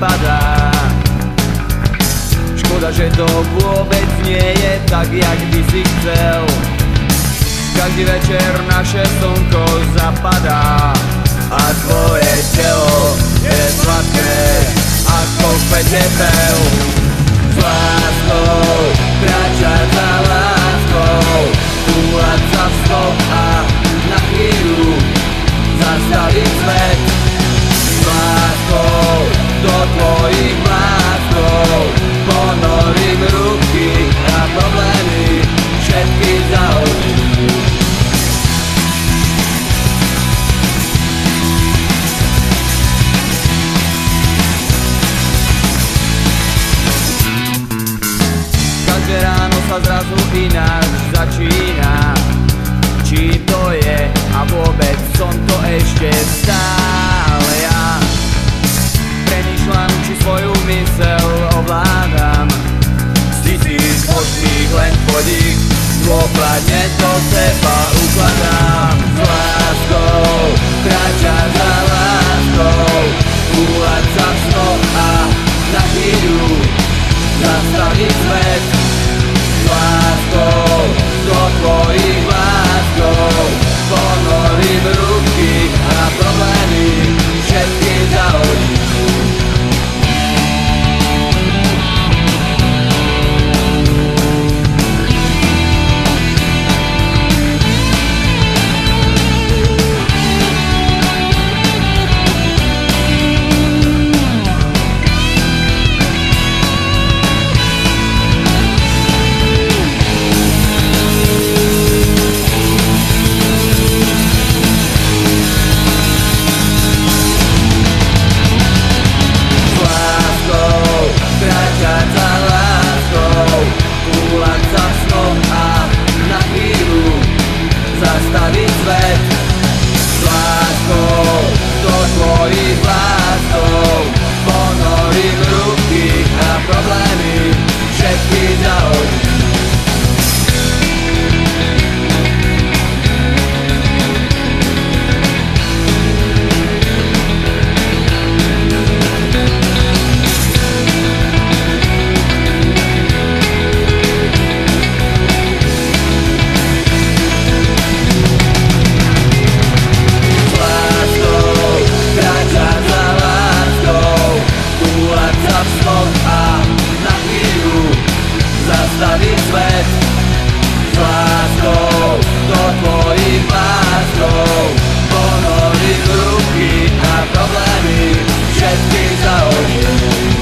padá. Škoda, že to vôbec nie je tak, jak by si chcel. Každý večer naše slnko zapadá a tvoje telo je sladké ako v petepel. S láskou kráčať za láskou, túlať sa v skok a na chvíľu zastaviť svet. S láskou do tvojich vláskov ponorím ruky a problémy všetky zahodím. Každé ráno sa zrazu ináč začína. Čím to je a vôbec som to ešte stále ja. Premýšľam, či svoju myseľ ovládam. Z tisíc možných len podík dôkladne do seba ukladám. S láskou kráčať za láskou, túlať sa v snoch a na chvíľu zastaviť svet. S láskou do tvojich vláskov ponorím ruky a problémy všetky zahodím. Zastaviť svet. S láskou do tvojich vláskov ponorím ruky a problémy všetky zahodím. Zastaviť svet. S láskou do tvojich vláskov ponorím ruky a problémy všetky zahodím.